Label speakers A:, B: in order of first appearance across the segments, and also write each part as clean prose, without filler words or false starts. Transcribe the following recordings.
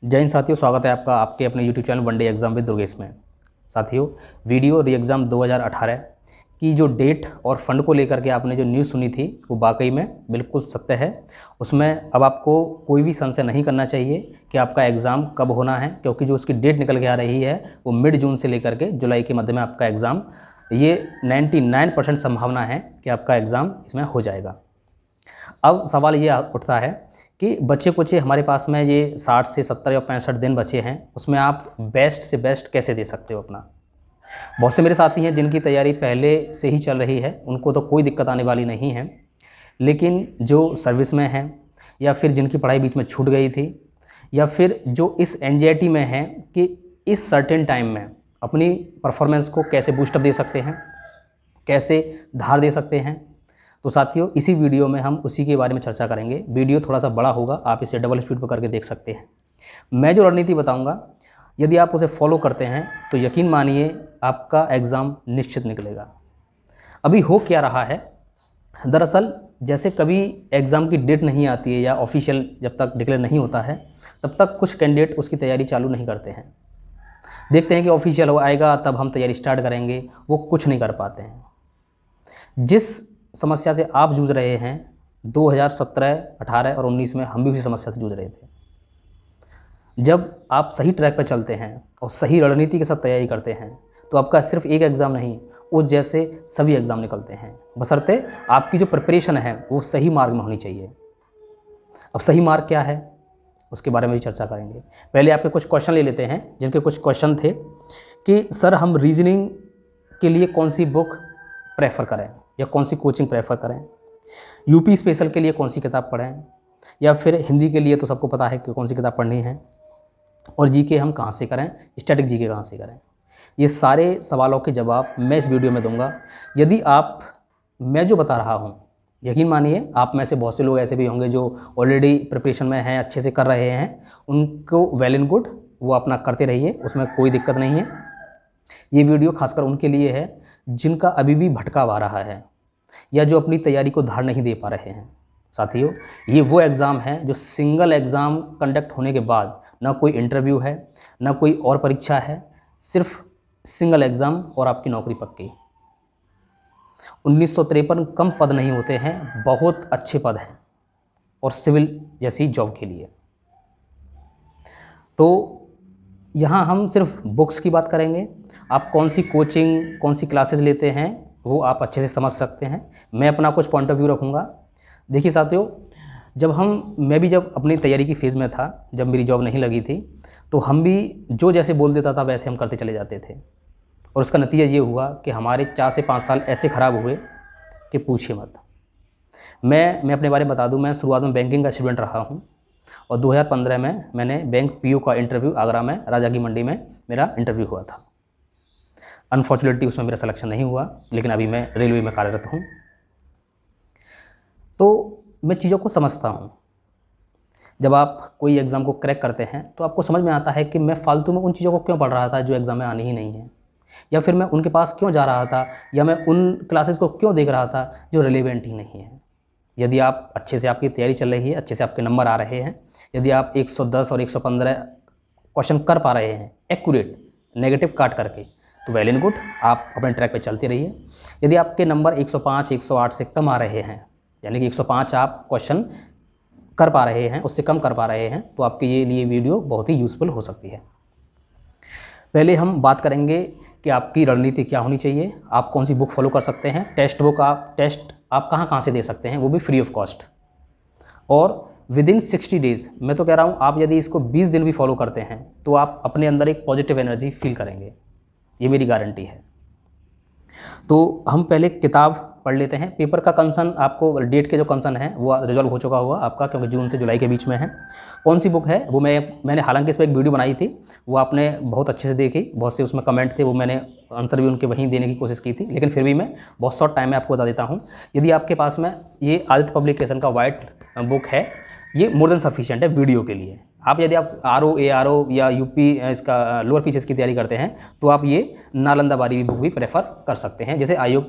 A: जय हिंद साथियों, स्वागत है आपका आपके अपने YouTube channel one day exam with Durgesh में। साथियों, वीडियो री एग्ज़ाम 2018 की जो डेट और फंड को लेकर के आपने जो न्यूज़ सुनी थी वो वाकई में बिल्कुल सत्य है। उसमें अब आपको कोई भी संशय नहीं करना चाहिए कि आपका एग्ज़ाम कब होना है, क्योंकि जो उसकी डेट निकल के आ रही है वो मिड जून से लेकर के जुलाई के मध्य में आपका एग्ज़ाम, ये 99% संभावना है कि आपका एग्ज़ाम इसमें हो जाएगा। अब सवाल ये उठता है कि बच्चे कुछ हमारे पास में ये 60 से 70 या 65 दिन बचे हैं, उसमें आप बेस्ट से बेस्ट कैसे दे सकते हो अपना। बहुत से मेरे साथी हैं जिनकी तैयारी पहले से ही चल रही है, उनको तो कोई दिक्कत आने वाली नहीं है, लेकिन जो सर्विस में हैं या फिर जिनकी पढ़ाई बीच में छूट गई थी या फिर जो इस एंजाइटी में हैं कि इस सर्टेन टाइम में अपनी परफॉर्मेंस को कैसे बूस्टअप दे सकते हैं, कैसे धार दे सकते हैं, तो साथियों इसी वीडियो में हम उसी के बारे में चर्चा करेंगे। वीडियो थोड़ा सा बड़ा होगा, आप इसे डबल स्पीड पर करके देख सकते हैं। मैं जो रणनीति बताऊंगा, यदि आप उसे फॉलो करते हैं तो यकीन मानिए आपका एग्ज़ाम निश्चित निकलेगा। अभी हो क्या रहा है, दरअसल जैसे कभी एग्ज़ाम की डेट नहीं आती है या ऑफिशियल जब तक डिक्लेयर नहीं होता है तब तक कुछ कैंडिडेट उसकी तैयारी चालू नहीं करते हैं। देखते हैं कि ऑफिशियल आएगा तब हम तैयारी स्टार्ट करेंगे, वो कुछ नहीं कर पाते हैं। जिस समस्या से आप जूझ रहे हैं 2017, 18 और 19 में हम भी उसी समस्या से जूझ रहे थे। जब आप सही ट्रैक पर चलते हैं और सही रणनीति के साथ तैयारी करते हैं तो आपका सिर्फ एक एग्ज़ाम नहीं, वो जैसे सभी एग्ज़ाम निकलते हैं, बशर्ते आपकी जो प्रिपरेशन है वो सही मार्ग में होनी चाहिए। अब सही मार्ग क्या है उसके बारे में भी चर्चा करेंगे। पहले आपके कुछ क्वेश्चन ले लेते हैं, जिनके कुछ क्वेश्चन थे कि सर हम रीजनिंग के लिए कौन सी बुक प्रेफर करें या कौन सी कोचिंग प्रेफर करें, यूपी स्पेशल के लिए कौन सी किताब पढ़ें, या फिर हिंदी के लिए तो सबको पता है कि कौन सी किताब पढ़नी है, और जीके हम कहाँ से करें, स्टैटिक जीके कहाँ से करें। ये सारे सवालों के जवाब मैं इस वीडियो में दूंगा। यदि आप मैं जो बता रहा हूँ, यकीन मानिए आप में से बहुत से लोग ऐसे भी होंगे जो ऑलरेडी प्रिपरेशन में हैं, अच्छे से कर रहे हैं, उनको वेल एंड गुड, वो अपना करते रहिए, उसमें कोई दिक्कत नहीं है। ये वीडियो खासकर उनके लिए है जिनका अभी भी भटकाव आ रहा है या जो अपनी तैयारी को धार नहीं दे पा रहे हैं। साथियों, ये वो एग्ज़ाम है जो सिंगल एग्ज़ाम कंडक्ट होने के बाद ना कोई इंटरव्यू है ना कोई और परीक्षा है, सिर्फ सिंगल एग्ज़ाम और आपकी नौकरी पक्की। 1953 कम पद नहीं होते हैं, बहुत अच्छे पद हैं और सिविल जैसी जॉब के लिए। तो यहाँ हम सिर्फ बुक्स की बात करेंगे। आप कौन सी कोचिंग कौन सी क्लासेस लेते हैं वो आप अच्छे से समझ सकते हैं। मैं अपना कुछ पॉइंट ऑफ व्यू रखूँगा। देखिए साथियों, मैं भी जब अपनी तैयारी की फ़ेज़ में था, जब मेरी जॉब नहीं लगी थी, तो हम भी जो जैसे बोल देता था वैसे हम करते चले जाते थे, और उसका नतीजा ये हुआ कि हमारे 4 से 5 साल ऐसे ख़राब हुए कि पूछिए मत। मैं अपने बारे में बता दूं, मैं शुरुआत में बैंकिंग का स्टूडेंट रहा हूं और 2015 में मैंने बैंक पीओ का इंटरव्यू आगरा में राजा की मंडी में मेरा इंटरव्यू हुआ था। अनफॉर्चुनेटली उसमें मेरा सिलेक्शन नहीं हुआ, लेकिन अभी मैं रेलवे में कार्यरत हूँ। तो मैं चीज़ों को समझता हूँ। जब आप कोई एग्ज़ाम को क्रैक करते हैं तो आपको समझ में आता है कि मैं फालतू में उन चीज़ों को क्यों पढ़ रहा था जो एग्ज़ाम में आनी ही नहीं है, या फिर मैं उनके पास क्यों जा रहा था, या मैं उन क्लासेस को क्यों देख रहा था जो रिलेवेंट ही नहीं है। यदि आप अच्छे से आपकी तैयारी चल रही है, अच्छे से आपके नंबर आ रहे हैं, यदि आप 110 और 115 क्वेश्चन कर पा रहे हैं एक्यूरेट, नेगेटिव काट करके, तो वेल एंड गुड, आप अपने ट्रैक पे चलते रहिए। यदि आपके नंबर 105, 108 से कम आ रहे हैं, यानी कि 105 आप क्वेश्चन कर पा रहे हैं, उससे कम कर पा रहे हैं, तो आपके लिए वीडियो बहुत ही यूज़फुल हो सकती है। पहले हम बात करेंगे कि आपकी रणनीति क्या होनी चाहिए, आप कौन सी बुक फॉलो कर सकते हैं। टेस्ट आप कहाँ से दे सकते हैं, वो भी फ्री ऑफ कॉस्ट, और विदिन 60 डेज़। मैं तो कह रहा हूँ आप यदि इसको 20 दिन भी फॉलो करते हैं तो आप अपने अंदर एक पॉजिटिव एनर्जी फील करेंगे, ये मेरी गारंटी है। तो हम पहले किताब पढ़ लेते हैं। पेपर का कंसर्न, आपको डेट के जो कंसर्न है वो रिजॉल्व हो चुका हुआ आपका, क्योंकि जून से जुलाई के बीच में है। कौन सी बुक है वो मैंने हालांकि इस पर एक वीडियो बनाई थी, वो आपने बहुत अच्छे से देखी, बहुत से उसमें कमेंट थे, वो मैंने आंसर भी उनके वहीं देने की कोशिश की थी, लेकिन फिर भी मैं बहुत शॉर्ट टाइम में आपको बता देता हूँ। यदि आपके पास में ये आदित्य पब्लिकेशन का वाइट बुक है, ये मोर देन सफिशिएंट है वीडियो के लिए। यदि आप ARO या यूपी इसका लोअर पीसीएस की तैयारी करते हैं तो आप ये नालंदा बारी बुक भी प्रेफर कर सकते हैं। जैसे आयोग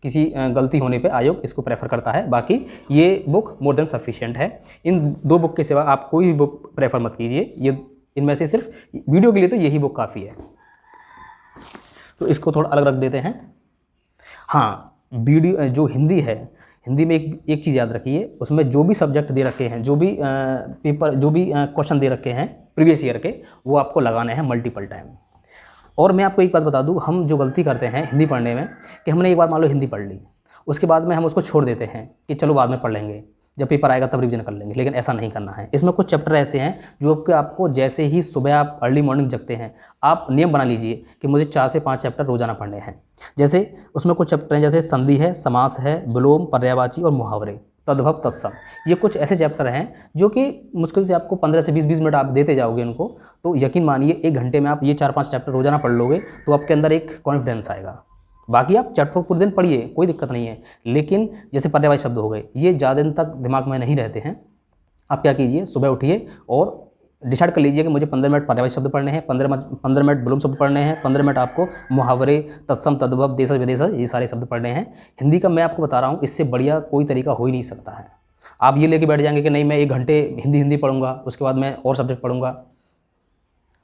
A: किसी गलती होने पे आयोग इसको प्रेफर करता है, बाकी ये बुक मोर देन सफिशिएंट है। इन 2 बुक के सिवा आप कोई भी बुक प्रेफर मत कीजिए, ये इनमें से सिर्फ वीडियो के लिए तो यही बुक काफ़ी है। तो इसको थोड़ा अलग रख देते हैं। हाँ, वीडियो जो हिंदी है, हिंदी में एक चीज़ याद रखिए, उसमें जो भी सब्जेक्ट दे रखे हैं, जो भी पेपर, जो भी क्वेश्चन दे रखे हैं प्रीवियस ईयर के, वो आपको लगाने हैं मल्टीपल टाइम। और मैं आपको एक बात बता दूं, हम जो गलती करते हैं हिंदी पढ़ने में कि हमने एक बार मान लो हिंदी पढ़ ली, उसके बाद में हम उसको छोड़ देते हैं कि चलो बाद में पढ़ लेंगे, जब पेपर आएगा तब रिवीजन कर लेंगे। लेकिन ऐसा नहीं करना है। इसमें कुछ चैप्टर ऐसे हैं जो आपको जैसे ही सुबह आप अर्ली मॉर्निंग जगते हैं, आप नियम बना लीजिए कि मुझे 4 से 5 चैप्टर रोजाना पढ़ने हैं। जैसे उसमें कुछ चैप्टर हैं, जैसे संधि है, समास है, विलोम, पर्यायवाची और मुहावरे, तद्भव, तत्सम। ये कुछ ऐसे चैप्टर हैं जो कि मुश्किल से आपको 15 से 20 मिनट आप देते जाओगे उनको, तो यकीन मानिए 1 घंटे में आप ये 4-5 चैप्टर रोजाना पढ़ लोगे तो आपके अंदर एक कॉन्फिडेंस आएगा। बाकी आप चैप्टर पूरे दिन पढ़िए, कोई दिक्कत नहीं है, लेकिन जैसे पर्यायवाची शब्द हो गए, ये ज़्यादा दिन तक दिमाग में नहीं रहते हैं। आप क्या कीजिए, सुबह उठिए और डिसाइड कर लीजिए कि मुझे 15 मिनट पर्यायवाची शब्द पढ़ने हैं, 15 मिनट विलोम शब्द पढ़ने हैं, 15 मिनट आपको मुहावरे, तत्सम, तद्भव, देशज, विदेशज, ये सारे शब्द पढ़ने हैं। हिंदी का मैं आपको बता रहा हूँ, इससे बढ़िया कोई तरीका हो ही नहीं सकता है। आप ये लेके बैठ जाएंगे कि नहीं मैं 1 घंटे हिंदी पढ़ूंगा, उसके बाद मैं और सब्जेक्ट पढ़ूंगा,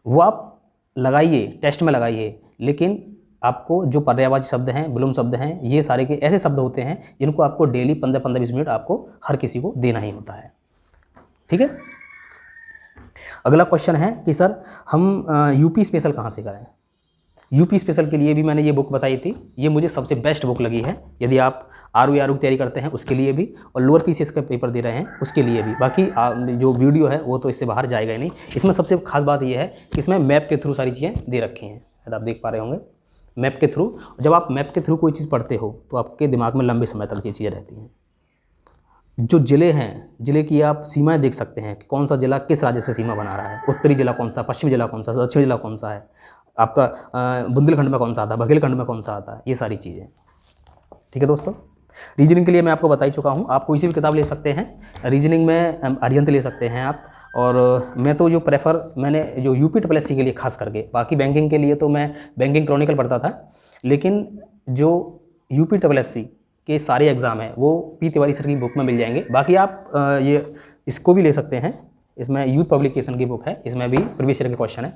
A: वो आप लगाइए, टेस्ट में लगाइए, लेकिन आपको जो पर्यायवाची शब्द हैं, विलोम शब्द हैं, ये सारे के ऐसे शब्द होते हैं जिनको आपको डेली 15-20 मिनट आपको हर किसी को देना ही होता है। ठीक है। अगला क्वेश्चन है कि सर हम यूपी स्पेशल कहाँ से करें। यूपी स्पेशल के लिए भी मैंने ये बुक बताई थी, ये मुझे सबसे बेस्ट बुक लगी है, यदि आप आरओ की तैयारी करते हैं उसके लिए भी, और लोअर पीसीएस का पेपर दे रहे हैं उसके लिए भी। बाकी जो वीडियो है वो तो इससे बाहर जाएगा ही नहीं। इसमें सबसे खास बात ये है कि इसमें मैप के थ्रू सारी चीज़ें दे रखी हैं, शायद आप देख पा रहे होंगे। मैप के थ्रू, जब आप मैप के थ्रू कोई चीज़ पढ़ते हो तो आपके दिमाग में लंबे समय तक ये चीज़ें रहती हैं। जो ज़िले हैं, ज़िले की आप सीमाएं देख सकते हैं कि कौन सा ज़िला किस राज्य से सीमा बना रहा है, उत्तरी ज़िला कौन सा, पश्चिमी ज़िला कौन सा, दक्षिणी ज़िला कौन सा है, आपका बुंदेलखंड में कौन सा आता है, बघेलखंड में कौन सा आता है, ये सारी चीज़ें। ठीक है दोस्तों। रीजनिंग के लिए मैं आपको बता ही चुका हूँ, आप कोई सी भी किताब ले सकते हैं। रीजनिंग में अरिहंत ले सकते हैं आप, और मैं तो जो मैंने जो यूपी SSC के लिए खास करके, बाकी बैंकिंग के लिए तो मैं बैंकिंग क्रॉनिकल पढ़ता था, लेकिन जो यूपी SSC के सारे एग्ज़ाम हैं वो पी तिवारी सर की बुक में मिल जाएंगे। बाकी आप ये इसको भी ले सकते हैं, इसमें यूथ पब्लिकेशन की बुक है, इसमें भी प्रीवियस ईयर के क्वेश्चन है।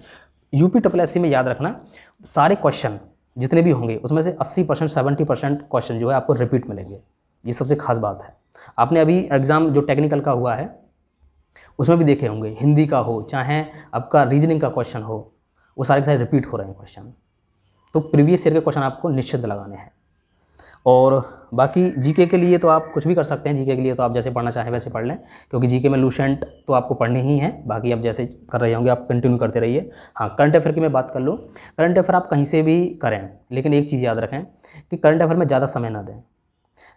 A: यूपी SSC में याद रखना, सारे क्वेश्चन जितने भी होंगे उसमें से 80% 70% क्वेश्चन जो है आपको रिपीट मिलेंगे। ये सबसे खास बात है। आपने अभी एग्ज़ाम जो टेक्निकल का हुआ है उसमें भी देखे होंगे, हिंदी का हो चाहे आपका रीजनिंग का क्वेश्चन हो, वो सारे के सारे रिपीट हो रहे हैं क्वेश्चन। तो प्रीवियस ईयर के क्वेश्चन आपको निश्चित लगाने हैं। और बाकी जीके के लिए तो आप कुछ भी कर सकते हैं। जीके के लिए तो आप जैसे पढ़ना चाहें वैसे पढ़ लें, क्योंकि जीके में लूसेंट तो आपको पढ़ने ही है, बाकी आप जैसे कर रहे होंगे आप कंटिन्यू करते रहिए। हाँ, करंट अफेयर की मैं बात कर लूँ, करंट अफेयर आप कहीं से भी करें, लेकिन एक चीज़ याद रखें कि करंट अफेयर में ज़्यादा समय ना दें।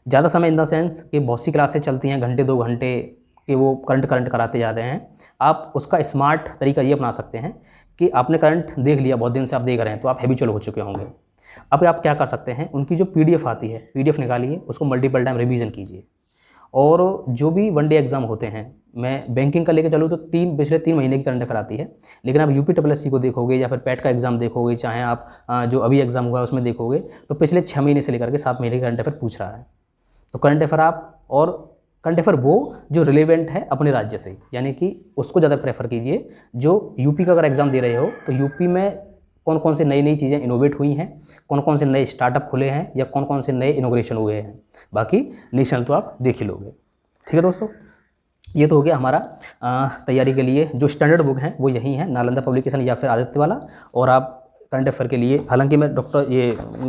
A: ज़्यादा समय इन द सेंस कि बहुत सी क्लासें चलती हैं, घंटे 2 घंटे कि वो करंट कराते जा रहे हैं। आप उसका स्मार्ट तरीका ये अपना सकते हैं कि आपने करंट देख लिया, बहुत दिन से आप देख रहे हैं तो आप हैबिचुअल हो चुके होंगे। अब आप क्या कर सकते हैं, उनकी जो PDF आती है, PDF निकालिए, उसको मल्टीपल टाइम रिवीजन कीजिए। और जो भी वनडे एग्जाम होते हैं, मैं बैंकिंग का लेकर चलूँ तो पिछले 3 महीने की करंट अफेयर आती है, लेकिन आप यूपी SSC को देखोगे या फिर पैट का एग्जाम देखोगे, चाहे आप जो अभी एग्जाम हुआ है उसमें देखोगे, तो पिछले 6 महीने से लेकर के 7 महीने की करंट अफेयर पूछ रहा है। तो करंट अफेयर आप, और करंट अफेयर वो जो रिलेवेंट है अपने राज्य से, यानी कि उसको ज़्यादा प्रेफर कीजिए। जो यूपी का अगर एग्ज़ाम दे रहे हो तो यूपी में कौन कौन से नई चीज़ें इनोवेट हुई हैं, कौन कौन से नए स्टार्टअप खुले हैं, या कौन कौन से नए इनोग्रेशन हुए हैं, बाकी नेशनल तो आप देख ही लोगे। ठीक है दोस्तों, ये तो हो गया हमारा तैयारी के लिए। जो स्टैंडर्ड बुक हैं वो यही हैं, नालंदा पब्लिकेशन या फिर आदित्य वाला। और आप करंट अफेयर के लिए, हालांकि मैं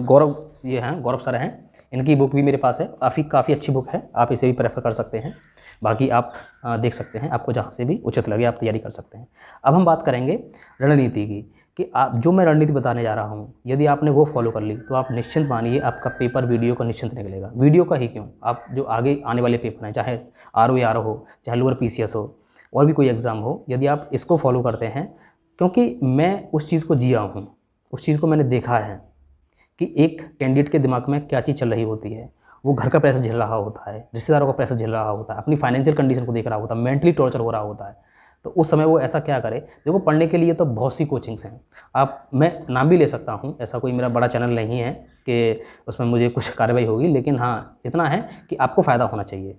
A: गौरव सर हैं, इनकी बुक भी मेरे पास है, काफ़ी अच्छी बुक है, आप इसे भी प्रेफर कर सकते हैं। बाकी आप देख सकते हैं, आपको जहाँ से भी उचित लगे आप तैयारी कर सकते हैं। अब हम बात करेंगे रणनीति की, कि आप जो मैं रणनीति बताने जा रहा हूँ, यदि आपने वो फॉलो कर ली तो आप निश्चिंत मानिए आपका पेपर वीडियो का निश्चिंत निकलेगा। वीडियो का ही क्यों, आप जो आगे आने वाले पेपर हैं, चाहे RO हो, चाहे लोअर PCS हो, और भी कोई एग्ज़ाम हो, यदि आप इसको फॉलो करते हैं, क्योंकि मैं उस चीज़ को जिया हूँ, उस चीज़ को मैंने देखा है कि एक कैंडिडेट के दिमाग में क्या चीज़ चल रही होती है। वो घर का प्रेशर झेल रहा होता है, रिश्तेदारों का प्रेशर झेल रहा होता है, अपनी फाइनेंशियल कंडीशन को देख रहा होता है, मेंटली टॉर्चर हो रहा होता है। तो उस समय वो ऐसा क्या करे। देखो, पढ़ने के लिए तो बहुत सी कोचिंग्स हैं, मैं नाम भी ले सकता हूँ, ऐसा कोई मेरा बड़ा चैनल नहीं है कि उसमें मुझे कुछ कार्रवाई होगी, लेकिन हाँ इतना है कि आपको फ़ायदा होना चाहिए।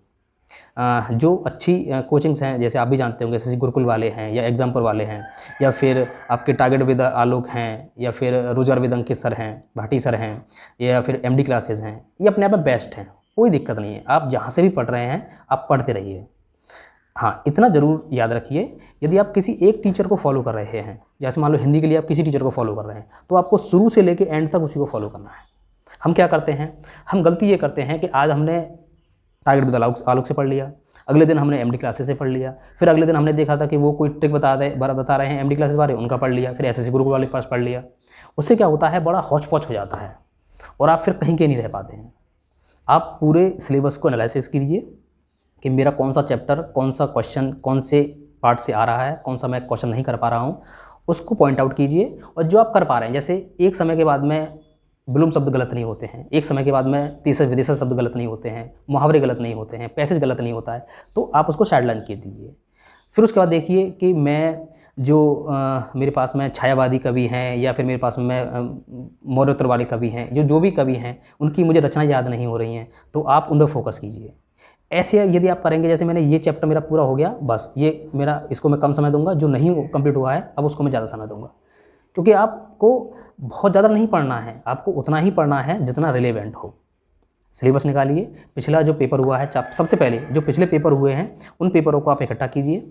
A: जो अच्छी कोचिंग्स हैं, जैसे आप भी जानते होंगे, एसएससी गुरुकुल वाले हैं या एग्जाम्पल वाले हैं, या फिर आपके टारगेट विद आलोक हैं, या फिर रोजगार विद अंकित सर हैं, भाटी सर हैं, या फिर एमडी क्लासेस हैं, ये अपने आप में बेस्ट हैं, कोई दिक्कत नहीं है। आप जहाँ से भी पढ़ रहे हैं आप पढ़ते रहिए। हाँ, इतना ज़रूर याद रखिए, यदि आप किसी एक टीचर को फॉलो कर रहे हैं, जैसे मान लो हिंदी के लिए आप किसी टीचर को फॉलो कर रहे हैं, तो आपको शुरू से लेकर एंड तक उसी को फॉलो करना है। हम क्या करते हैं, हम गलती ये करते हैं कि आज हमने टारगेट विद आलोक से पढ़ लिया, अगले दिन हमने एमडी क्लासेस से पढ़ लिया, फिर अगले दिन हमने देखा था कि वो कोई ट्रिक बता रहे हैं एमडी क्लासेस बारे, उनका पढ़ लिया, फिर एसएससी गुरुकुल वाले पास पढ़ लिया। उससे क्या होता है, बड़ा हौच पौच हो जाता है और आप फिर कहीं के नहीं रह पाते हैं। आप पूरे सिलेबस को एनालिसिस कीजिए कि मेरा कौन सा चैप्टर, कौन सा क्वेश्चन, कौन से पार्ट से आ रहा है, कौन सा मैं क्वेश्चन नहीं कर पा रहा हूँ, उसको पॉइंट आउट कीजिए। और जो आप कर पा रहे हैं, जैसे एक समय के बाद में विलोम शब्द गलत नहीं होते हैं, एक समय के बाद में तीसरे विदेशज शब्द गलत नहीं होते हैं, मुहावरे गलत नहीं होते हैं, पैसेज गलत नहीं होता है, तो आप उसको साइडलाइन किए दीजिए। फिर उसके बाद देखिए कि मैं जो मेरे पास में छायावादी कवि हैं, या फिर मेरे पास में मौर्योत्तर वाले कवि हैं, जो भी कवि हैं उनकी मुझे रचना याद नहीं हो रही हैं, तो आप उन पर फोकस कीजिए। ऐसे यदि आप करेंगे, जैसे मैंने ये चैप्टर मेरा पूरा हो गया, बस ये मेरा, इसको मैं कम समय दूंगा, जो नहीं कंप्लीट हुआ है अब उसको मैं ज़्यादा समय दूंगा, क्योंकि आपको बहुत ज़्यादा नहीं पढ़ना है, आपको उतना ही पढ़ना है जितना रिलेवेंट हो। सिलेबस निकालिए, पिछला जो पेपर हुआ है, सबसे पहले जो पिछले पेपर हुए हैं उन पेपरों को आप इकट्ठा कीजिए,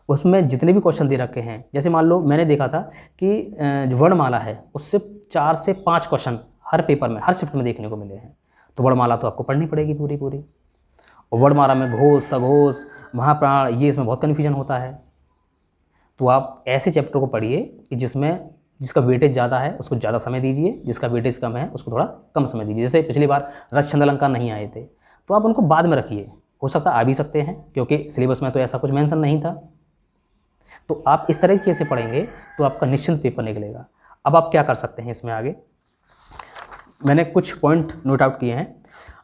A: उसमें जितने भी क्वेश्चन दे रखे हैं, जैसे मान लो मैंने देखा था कि जो वर्णमाला है उससे 4 से 5 क्वेश्चन हर पेपर में, हर शिफ्ट में देखने को मिले हैं, तो वर्णमाला तो आपको पढ़नी पड़ेगी पूरी पूरी। और वर्णमाला में घोष, सघोष, महाप्राण, ये इसमें बहुत कन्फ्यूजन होता है, तो आप ऐसे चैप्टर को पढ़िए कि जिसका वेटेज ज़्यादा है उसको ज़्यादा समय दीजिए, जिसका वेटेज कम है उसको थोड़ा कम समय दीजिए। जैसे पिछली बार रस छंद अलंकार नहीं आए थे, तो आप उनको बाद में रखिए, हो सकता आ भी सकते हैं, क्योंकि सिलेबस में तो ऐसा कुछ मेंशन नहीं था। तो आप इस तरीके से पढ़ेंगे तो आपका निश्चिंत पेपर निकलेगा। अब आप क्या कर सकते हैं इसमें आगे, मैंने कुछ पॉइंट नोट आउट किए हैं।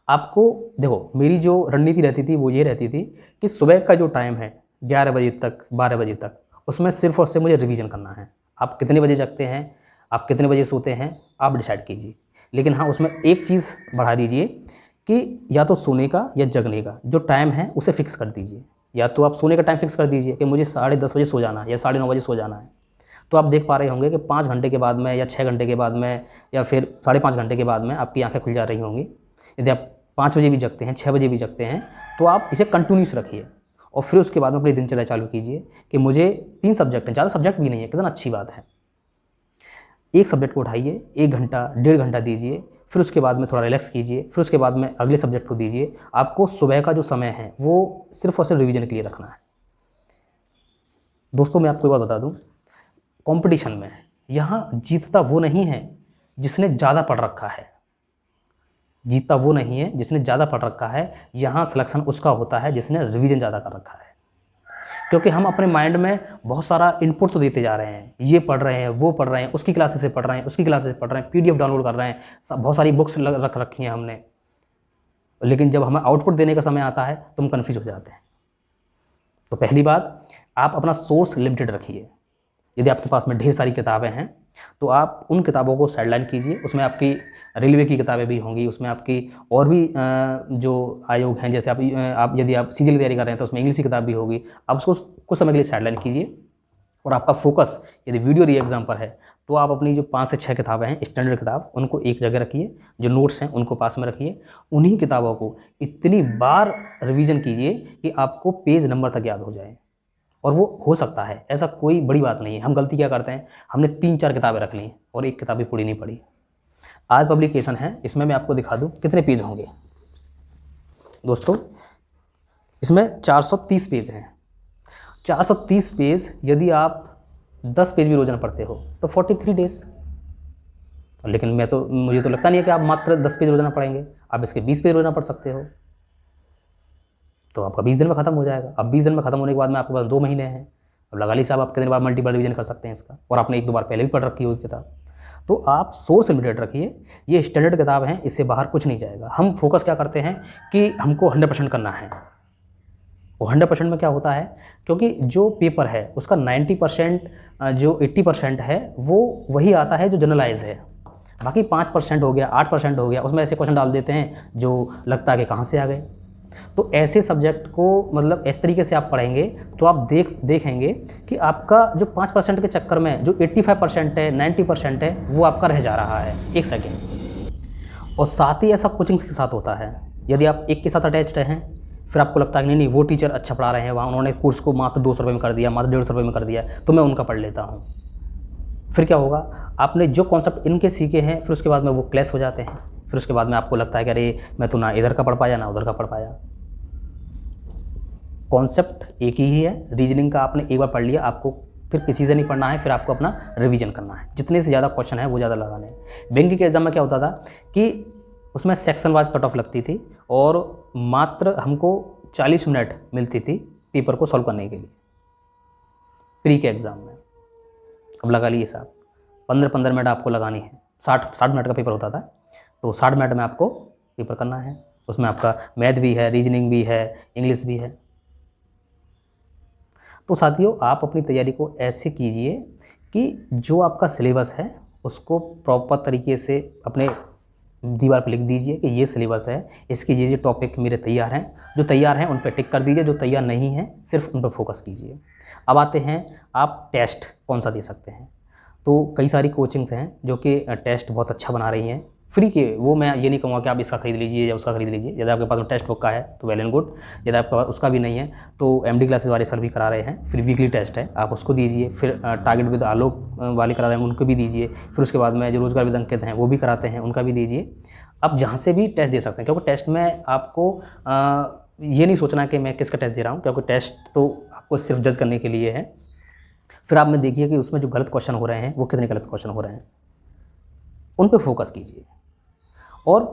A: आपको देखो, मेरी जो रणनीति रहती थी वो ये रहती थी कि सुबह का जो टाइम है 11 बजे तक, 12 बजे तक, उसमें सिर्फ और सिर्फ मुझे रिवीजन करना है। आप कितने बजे जगते हैं, आप कितने बजे सोते हैं, आप डिसाइड कीजिए, लेकिन हाँ उसमें एक चीज़ बढ़ा दीजिए कि या तो सोने का या जगने का जो टाइम है उसे फिक्स कर दीजिए। या तो आप सोने का टाइम फिक्स कर दीजिए कि मुझे 10:30 बजे सो जाना है या 9:30 बजे सो जाना है, तो आप देख पा रहे होंगे कि 5 घंटे के बाद में या 6 घंटे के बाद में या फिर 5.5 घंटे के बाद में आपकी आंखें खुल जा रही होंगी। यदि आप 5 बजे भी जगते हैं, 6 बजे भी जगते हैं, तो आप इसे कंटिन्यूस रखिए और फिर उसके बाद में अपनी दिनचर्या चालू कीजिए कि मुझे 3 सब्जेक्ट हैं, ज़्यादा सब्जेक्ट भी नहीं है, कितना अच्छी बात है। एक सब्जेक्ट को उठाइए, 1 घंटा 1.5 घंटा दीजिए, फिर उसके बाद में थोड़ा रिलैक्स कीजिए, फिर उसके बाद में अगले सब्जेक्ट को दीजिए। आपको सुबह का जो समय है वो सिर्फ और सिर्फ रिवीजन के लिए रखना है। दोस्तों मैं आपको एक बात बता दूं, कंपटीशन में यहाँ जीतता वो नहीं है जिसने ज़्यादा पढ़ रखा है, जीतता वो नहीं है जिसने ज़्यादा पढ़ रखा है, यहाँ सिलेक्शन उसका होता है जिसने रिवीजन ज़्यादा कर रखा है। क्योंकि हम अपने माइंड में बहुत सारा इनपुट तो देते जा रहे हैं, ये पढ़ रहे हैं, वो पढ़ रहे हैं, उसकी क्लासेस से पढ़ रहे हैं, उसकी क्लासेस से पढ़ रहे हैं, पीडीएफ डाउनलोड कर रहे हैं, बहुत सारी बुक्स रख रखी हैं हमने, लेकिन जब हमें आउटपुट देने का समय आता है तो हम कन्फ्यूज हो जाते हैं। तो पहली बात, आप अपना सोर्स लिमिटेड रखिए। यदि आपके पास में ढेर सारी किताबें हैं तो आप उन किताबों को साइडलाइन कीजिए, उसमें आपकी रेलवे की किताबें भी होंगी, उसमें आपकी और भी जो आयोग हैं, जैसे आप यदि आप सीजीएल की तैयारी कर रहे हैं तो उसमें इंग्लिश की किताब भी होगी, आप उसको कुछ समय के लिए साइडलाइन कीजिए। और आपका फोकस यदि वीडियो री एग्ज़ाम पर है तो आप अपनी जो 5 से 6 किताबें हैं स्टैंडर्ड किताब, उनको एक जगह रखिए, जो नोट्स हैं उनको पास में रखिए, उन्हीं किताबों को इतनी बार रिवीजन कीजिए कि आपको पेज नंबर तक याद हो जाए। और वो हो सकता है, ऐसा कोई बड़ी बात नहीं है। हम गलती क्या करते हैं, हमने 3-4 किताबें रख ली और एक किताब भी पूरी नहीं पढ़ी। आज पब्लिकेशन है, इसमें मैं आपको दिखा दूं कितने पेज होंगे। दोस्तों इसमें 430 पेज हैं। 430 पेज यदि आप 10 पेज भी रोजाना पढ़ते हो तो 43 डेज। लेकिन मुझे तो लगता नहीं है कि आप मात्र 10 पेज रोजाना पढ़ेंगे, आप इसके 20 पेज रोजाना पढ़ सकते हो, तो आपका 20 दिन में खत्म हो जाएगा। अब 20 दिन में खत्म होने के बाद में आपके पास 2 महीने हैं, अब लगा ली साहब आप कितने बार मल्टीपल रिवीजन कर सकते हैं इसका, और आपने 1-2 बार पहले भी पढ़ रखी होगी किताब। तो आप सोर्स लिमिटेड रखिए, ये स्टैंडर्ड किताब है, इससे बाहर कुछ नहीं जाएगा। हम फोकस क्या करते हैं कि हमको 100% करना है। वो 100% में क्या होता है, क्योंकि जो पेपर है उसका 90% जो 80% है वो वही आता है जो जनरलाइज है। बाकी 5% हो गया, 8% हो गया, उसमें ऐसे क्वेश्चन डाल देते हैं जो लगता है कि कहाँ से आ गए। तो ऐसे सब्जेक्ट को मतलब इस तरीके से आप पढ़ेंगे तो आप देखेंगे कि आपका जो 5% के चक्कर में जो 85% है, 90% है, वो आपका रह जा रहा है। एक सेकेंड। और साथ ही ऐसा कोचिंग्स के साथ होता है, यदि आप एक के साथ अटैच्ड हैं, फिर आपको लगता है कि नहीं वो टीचर अच्छा पढ़ा रहे हैं, वहाँ उन्होंने कोर्स को मात्र 200 रुपये में कर दिया, मात्र 150 रुपये में कर दिया, तो मैं उनका पढ़ लेता हूँ। फिर क्या होगा, आपने जो कॉन्सेप्ट इनके सीखे हैं फिर उसके बाद में वो क्लैश हो जाते हैं। फिर उसके बाद में आपको लगता है कि अरे मैं तो ना इधर का पढ़ पाया ना उधर का पढ़ पाया। कॉन्सेप्ट एक ही है, रीजनिंग का आपने एक बार पढ़ लिया, आपको फिर किसी से नहीं पढ़ना है, फिर आपको अपना रिवीजन करना है। जितने से ज़्यादा क्वेश्चन है वो ज़्यादा लगाने हैं। बैंक के एग्जाम में क्या होता था कि उसमें सेक्शन वाइज कट ऑफ लगती थी और मात्र हमको 40 मिनट मिलती थी पेपर को सॉल्व करने के लिए प्री के एग्ज़ाम में। अब लगा लिए साहब 15-15 मिनट आपको लगानी है, 60 मिनट का पेपर होता था, तो 60 मिनट में आपको पेपर करना है। उसमें आपका मैथ भी है, रीजनिंग भी है, इंग्लिश भी है। तो साथियों आप अपनी तैयारी को ऐसे कीजिए कि जो आपका सिलेबस है उसको प्रॉपर तरीके से अपने दीवार पर लिख दीजिए कि ये सिलेबस है, इसके ये टॉपिक मेरे तैयार हैं। जो तैयार हैं उन पर टिक कर दीजिए, जो तैयार नहीं हैं सिर्फ उन पर फोकस कीजिए। अब आते हैं आप टेस्ट कौन सा दे सकते हैं। तो कई सारी कोचिंग्स हैं जो कि टेस्ट बहुत अच्छा बना रही हैं फ्री के। वो मैं ये नहीं कहूँगा कि आप इसका खरीद लीजिए या उसका खरीद लीजिए। यदि आपके पास टेस्ट बुक का है तो वेल एंड गुड, यदि आपके पास उसका भी नहीं है तो MD क्लासेस वाले सर भी करा रहे हैं, फिर वीकली टेस्ट है आप उसको दीजिए। फिर टारगेट विद आलोक वाले करा रहे हैं उनको भी दीजिए। फिर उसके बाद में जो रोजगार विद अंकित हैं वो भी कराते हैं, उनका भी दीजिए। आप जहाँ से भी टेस्ट दे सकते हैं, क्योंकि टेस्ट में आपको ये नहीं सोचना कि मैं किसका टेस्ट दे रहा हूँ, क्योंकि टेस्ट तो आपको सिर्फ जज करने के लिए है। फिर आप में देखिए कि उसमें जो गलत क्वेश्चन हो रहे हैं वो कितने गलत क्वेश्चन हो रहे हैं, उन पे फोकस कीजिए। और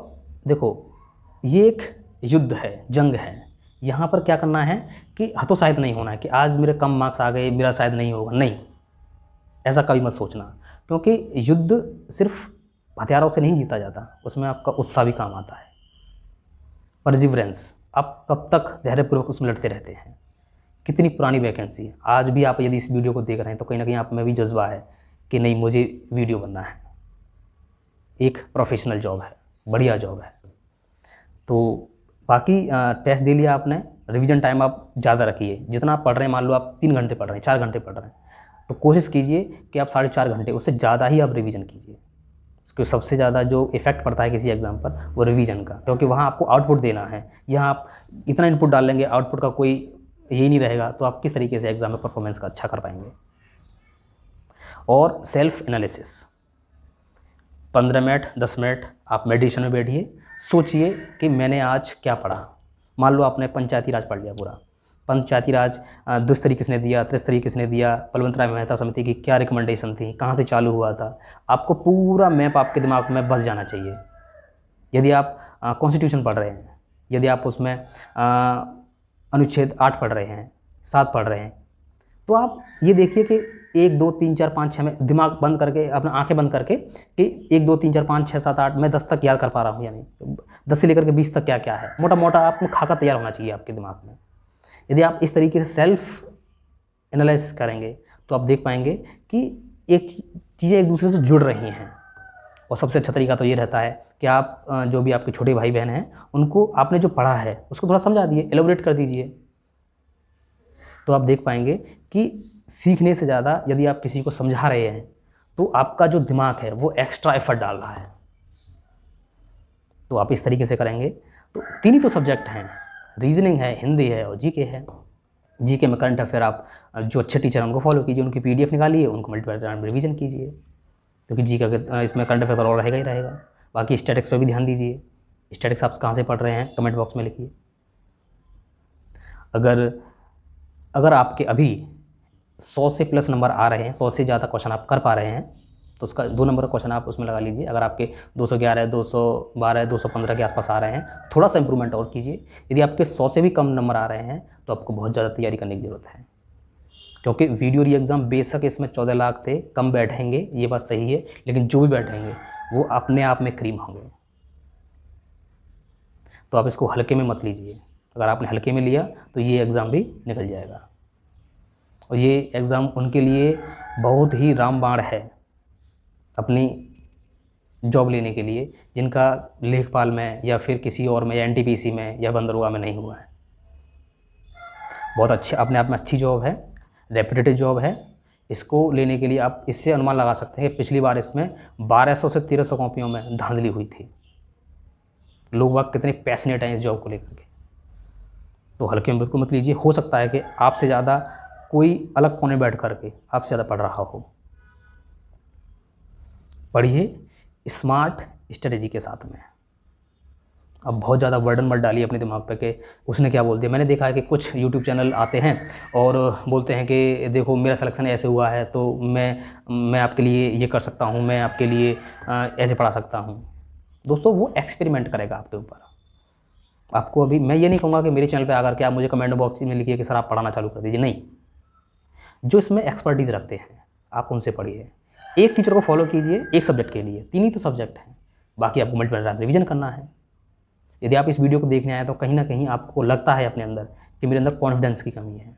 A: देखो ये एक युद्ध है, जंग है। यहाँ पर क्या करना है कि हतोत्साहित नहीं होना है कि आज मेरे कम मार्क्स आ गए मेरा शायद नहीं होगा, नहीं, ऐसा कभी मत सोचना। क्योंकि युद्ध सिर्फ हथियारों से नहीं जीता जाता, उसमें आपका उत्साह भी काम आता है, परसिवरेंस। आप कब तक धैर्यपूर्वक उसमें लड़ते रहते हैं। कितनी पुरानी वैकेंसी है, आज भी आप यदि इस वीडियो को देख रहे हैं तो कहीं ना कहीं आप में भी जज्बा है कि नहीं मुझे वीडियो बनना है। एक प्रोफेशनल जॉब है, बढ़िया जॉब है। तो बाकी टेस्ट दे लिया आपने, रिवीजन टाइम आप ज़्यादा रखिए। जितना आप पढ़ रहे हैं, मान लो आप 3 घंटे पढ़ रहे हैं, 4 घंटे पढ़ रहे हैं, तो कोशिश कीजिए कि आप 4.5 घंटे, उससे ज़्यादा ही आप रिवीजन कीजिए। इसको सबसे ज़्यादा जो इफेक्ट पड़ता है किसी एग्ज़ाम पर वो रिवीजन का, क्योंकि वहाँ आपको आउटपुट देना है। यहाँ आप इतना इनपुट डाल लेंगे, आउटपुट का कोई यही नहीं रहेगा, तो आप किस तरीके से एग्ज़ाम में परफॉर्मेंस का अच्छा कर पाएंगे। और सेल्फ एनालिसिस 15 मिनट 10 मिनट आप मेडिटेशन में बैठिए, सोचिए कि मैंने आज क्या पढ़ा। मान लो आपने पंचायती राज पढ़ लिया पूरा, पंचायती राज द्विस्तरीय किसने दिया, त्रिस्तरीय किसने दिया, बलवंत राय मेहता समिति की क्या रिकमेंडेशन थी, कहाँ से चालू हुआ था, आपको पूरा मैप आपके दिमाग में बस जाना चाहिए। यदि आप कॉन्स्टिट्यूशन पढ़ रहे हैं, यदि आप उसमें अनुच्छेद 8 पढ़ रहे हैं, 7 पढ़ रहे हैं, तो आप ये देखिए कि 1 2 3 4 5 6 में दिमाग बंद करके, अपना आंखें बंद करके कि 1 2 3 4 5 6 7 8 मैं 10 तक याद कर पा रहा हूँ, यानी 10 से लेकर के 20 तक क्या क्या है, मोटा मोटा आपको खाका तैयार होना चाहिए आपके दिमाग में। यदि आप इस तरीके से सेल्फ एनालाइसिस करेंगे तो आप देख पाएंगे कि एक चीज़ें एक दूसरे से जुड़ रही हैं। और सबसे अच्छा तरीका तो ये रहता है कि आप जो भी आपके छोटे भाई बहन हैं उनको आपने जो पढ़ा है उसको थोड़ा समझा दिए, एलोबरेट कर दीजिए, तो आप देख पाएंगे कि सीखने से ज़्यादा यदि आप किसी को समझा रहे हैं तो आपका जो दिमाग है वो एक्स्ट्रा एफर्ट डाल रहा है। तो आप इस तरीके से करेंगे तो 3 ही तो सब्जेक्ट हैं, रीजनिंग है, हिंदी है और जीके है। जीके में करंट अफेयर आप जो अच्छे टीचर हैं उनको फॉलो कीजिए, उनकी PDF निकालिए, उनको मल्टीपल टाइम रिवीजन कीजिए, क्योंकि जीके का इसमें करंट अफेयर और रहेगा ही रहेगा। बाकी स्टैटिक्स पर भी ध्यान दीजिए। स्टैटिक्स आप कहाँ से पढ़ रहे हैं कमेंट बॉक्स में लिखिए। अगर आपके अभी 100 से प्लस नंबर आ रहे हैं, 100 से ज़्यादा क्वेश्चन आप कर पा रहे हैं, तो उसका 2 नंबर का क्वेश्चन आप उसमें लगा लीजिए। अगर आपके 211, 212, 215 के आसपास आ रहे हैं, थोड़ा सा इंप्रूवमेंट और कीजिए। यदि आपके 100 से भी कम नंबर आ रहे हैं तो आपको बहुत ज़्यादा तैयारी करने की ज़रूरत है, क्योंकि वीडियो री एग्ज़ाम बेशक इसमें 14 लाख थे, कम बैठेंगे ये बात सही है, लेकिन जो भी बैठेंगे वो अपने आप में क्रीम होंगे। तो आप इसको हल्के में मत लीजिए। अगर आपने हल्के में लिया तो ये एग्ज़ाम भी निकल जाएगा। और ये एग्ज़ाम उनके लिए बहुत ही रामबाण है, अपनी जॉब लेने के लिए, जिनका लेखपाल में या फिर किसी और में या एनटीपीसी में या बंदरगाह में नहीं हुआ है। बहुत अच्छी अपने आप में अच्छी जॉब है, रेपुटेटेड जॉब है। इसको लेने के लिए आप इससे अनुमान लगा सकते हैं कि पिछली बार इसमें 1200 से 1300 कॉपियों में धांधली हुई थी। लोग बाग कितने पैशनेट हैं इस जॉब को लेकर के, तो हल्के में बिल्कुल मत लीजिए। हो सकता है कि आपसे ज़्यादा कोई अलग कोने बैठ करके आपसे ज़्यादा पढ़ रहा हो। पढ़िए स्मार्ट स्ट्रेटेजी के साथ में। अब बहुत ज़्यादा वर्डन मत डालिए अपने दिमाग पे कि उसने क्या बोल दिया। मैंने देखा है कि कुछ यूट्यूब चैनल आते हैं और बोलते हैं कि देखो मेरा सिलेक्शन ऐसे हुआ है तो मैं आपके लिए ये कर सकता हूँ, मैं आपके लिए ऐसे पढ़ा सकता हूँ। दोस्तों वो एक्सपेरिमेंट करेगा आपके ऊपर। आपको अभी मैं ये नहीं कहूँगा कि मेरे चैनल पे आकर के आप मुझे कमेंट बॉक्स में लिखिए कि सर आप पढ़ाना चालू कर दीजिए, नहीं। जो इसमें एक्सपर्टीज़ रखते हैं आप उनसे पढ़िए। एक टीचर को फॉलो कीजिए एक सब्जेक्ट के लिए, 3 ही तो सब्जेक्ट हैं, बाकी आपको मल्टीपल टाइम रिवीजन करना है। यदि आप इस वीडियो को देखने आए तो कहीं ना कहीं आपको लगता है अपने अंदर कि मेरे अंदर कॉन्फिडेंस की कमी है,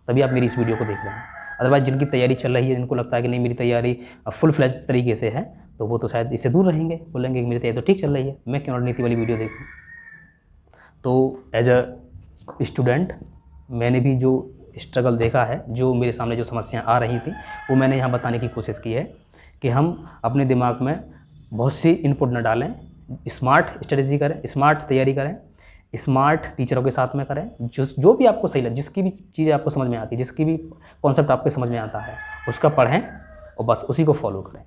A: तभी आप मेरी इस वीडियो को देख रहे हैं। अदरवाइज जिनकी तैयारी चल रही है, जिनको लगता है कि नहीं मेरी तैयारी फुल फ्लैज तरीके से है, तो वो तो शायद इससे दूर रहेंगे, बोलेंगे कि मेरी तैयारी तो ठीक चल रही है, मैं क्यों रणनीति वाली वीडियो देखूँ। तो एज अ स्टूडेंट मैंने भी जो स्ट्रगल देखा है, जो मेरे सामने जो समस्याएं आ रही थी, वो मैंने यहाँ बताने की कोशिश की है कि हम अपने दिमाग में बहुत सी इनपुट न डालें, स्मार्ट स्ट्रेटजी करें, स्मार्ट तैयारी करें, स्मार्ट टीचरों के साथ में करें। जो भी आपको सही लगे, जिसकी भी चीज़ें आपको समझ में आती है, जिसकी भी कॉन्सेप्ट आपको समझ में आता है, उसका पढ़ें और बस उसी को फॉलो करें।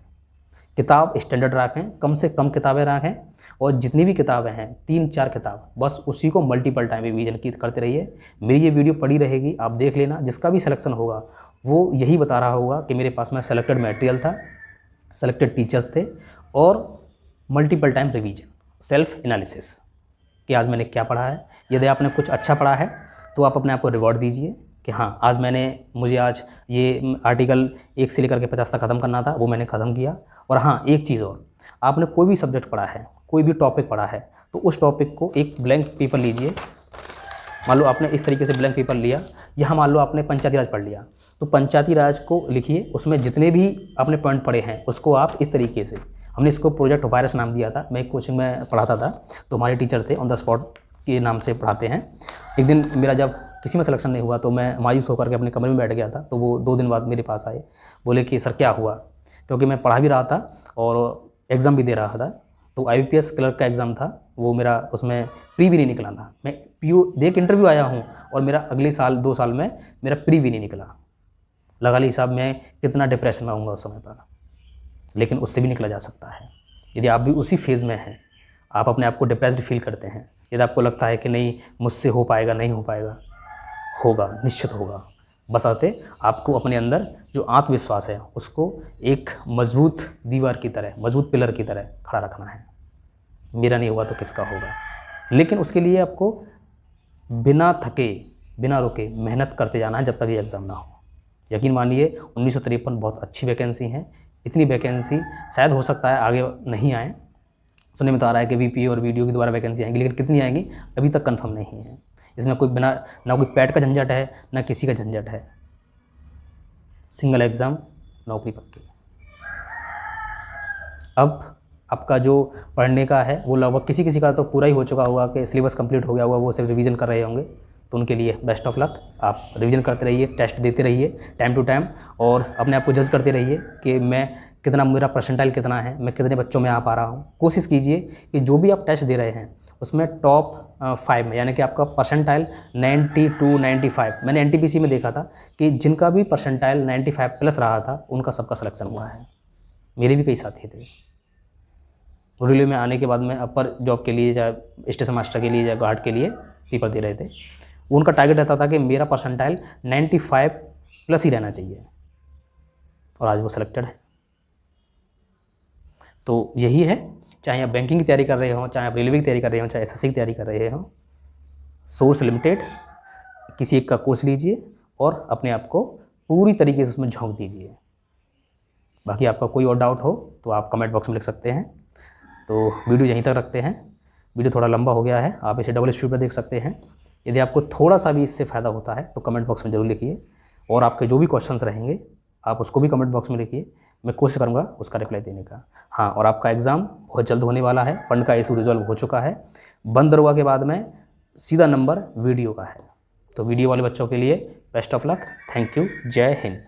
A: किताब स्टैंडर्ड रखें, कम से कम किताबें रखें, और जितनी भी किताबें हैं 3-4 किताब, बस उसी को मल्टीपल टाइम रिवीजन करते रहिए। मेरी ये वीडियो पड़ी रहेगी, आप देख लेना। जिसका भी सिलेक्शन होगा वो यही बता रहा होगा कि मेरे पास में सेलेक्टेड मटेरियल था, सेलेक्टेड टीचर्स थे और multiple time revision, self analysis कि आज मैंने क्या पढ़ा है। यदि आपने कुछ अच्छा पढ़ा है तो आप अपने आप को रिवॉर्ड दीजिए कि हाँ आज मुझे आज ये आर्टिकल 1 से लेकर के 50 तक ख़त्म करना था, वो मैंने ख़त्म किया। और हाँ एक चीज़ और, आपने कोई भी सब्जेक्ट पढ़ा है, कोई भी टॉपिक पढ़ा है, तो उस टॉपिक को एक ब्लैंक पेपर लीजिए। मान लो आपने इस तरीके से ब्लैंक पेपर लिया, यहाँ मान लो आपने पंचायती राज पढ़ लिया, तो पंचायती राज को लिखिए, उसमें जितने भी आपने पॉइंट पढ़े हैं उसको आप इस तरीके से, हमने इसको प्रोजेक्ट वायरस नाम दिया था, मैं एक कोचिंग में पढ़ाता था, तो हमारे टीचर थे ऑन द स्पॉट के नाम से पढ़ाते हैं। एक दिन मेरा जब किसी में सिलेक्शन नहीं हुआ तो मैं मायूस होकर के अपने कमरे में बैठ गया था, तो वो 2 दिन बाद मेरे पास आए, बोले कि सर क्या हुआ, क्योंकि मैं पढ़ा भी रहा था और एग्ज़ाम भी दे रहा था। तो IBPS क्लर्क का एग्ज़ाम था, वो मेरा उसमें प्री भी नहीं निकला था। मैं PO दे के इंटरव्यू आया हूँ और मेरा अगले साल 2 साल में मेरा प्री भी नहीं निकला। लगा ली साहब मैं कितना डिप्रेशन में आऊँगा उस समय पर, लेकिन उससे भी निकला जा सकता है। यदि आप भी उसी फेज़ में हैं, आप अपने आप को डिप्रेस्ड फील करते हैं, यदि आपको लगता है कि नहीं मुझसे हो पाएगा, नहीं हो पाएगा, होगा, निश्चित होगा। बशर्ते आपको अपने अंदर जो आत्मविश्वास है उसको एक मजबूत दीवार की तरह, मजबूत पिलर की तरह खड़ा रखना है। मेरा नहीं हुआ तो किसका होगा, लेकिन उसके लिए आपको बिना थके, बिना रुके मेहनत करते जाना है जब तक ये एग्ज़ाम ना हो। यकीन मानिए 1953 बहुत अच्छी वैकेंसी है। इतनी वैकेंसी शायद हो सकता है आगे नहीं आए, सुनने में तो आ रहा है कि VP और VDO के द्वारा वैकेंसी आएंगी, लेकिन कितनी आएंगी अभी तक कंफर्म नहीं है। इसमें कोई ना कोई पैट का झंझट है, ना किसी का झंझट है। सिंगल एग्ज़ाम, नौकरी पक्की। अब आपका जो पढ़ने का है वो लगभग किसी का तो पूरा ही हो चुका होगा कि सिलेबस कंप्लीट हो गया होगा, वो सिर्फ रिवीजन कर रहे होंगे, तो उनके लिए बेस्ट ऑफ लक। आप रिवीजन करते रहिए, टेस्ट देते रहिए टाइम टू टाइम, और अपने आप को जज करते रहिए कि मैं कितना, मेरा परसेंटाइल कितना है, मैं कितने बच्चों में आ पा रहा हूँ। कोशिश कीजिए कि जो भी आप टेस्ट दे रहे हैं उसमें टॉप 5 में, यानी कि आपका परसेंटाइल 92, 95। मैंने NTPC में देखा था कि जिनका भी परसेंटाइल 95 प्लस रहा था उनका सबका सिलेक्शन हुआ है। मेरे भी कई साथी थे। रेलवे में आने के बाद में अपर जॉब के लिए, चाहे स्टेशन मास्टर के लिए, चाहे गार्ड के लिए पेपर दे रहे थे, उनका टारगेट रहता था कि मेरा परसेंटाइल 95 प्लस ही रहना चाहिए, और आज वो सिलेक्टेड है। तो यही है, चाहे आप बैंकिंग की तैयारी कर रहे हो, चाहे आप रेलवे की तैयारी कर रहे हो, चाहे SSC की तैयारी कर रहे हो, सोर्स लिमिटेड, किसी एक का कोर्स लीजिए और अपने आप को पूरी तरीके से उसमें झोंक दीजिए। बाकी आपका कोई और डाउट हो तो आप कमेंट बॉक्स में लिख सकते हैं। तो वीडियो यहीं तक रखते हैं, वीडियो थोड़ा लंबा हो गया है, आप इसे डबल स्पीड पर देख सकते हैं। यदि आपको थोड़ा सा भी इससे फ़ायदा होता है तो कमेंट बॉक्स में ज़रूर लिखिए, और आपके जो भी क्वेश्चंस रहेंगे आप उसको भी कमेंट बॉक्स में लिखिए। मैं कोशिश करूँगा उसका रिप्लाई देने का। हाँ, और आपका एग्ज़ाम बहुत जल्द होने वाला है, फ़ंड का इशू रिजॉल्व हो चुका है। बंद दरोगा के बाद में सीधा नंबर वीडियो का है। तो वीडियो वाले बच्चों के लिए best of luck. Thank you. जय हिंद।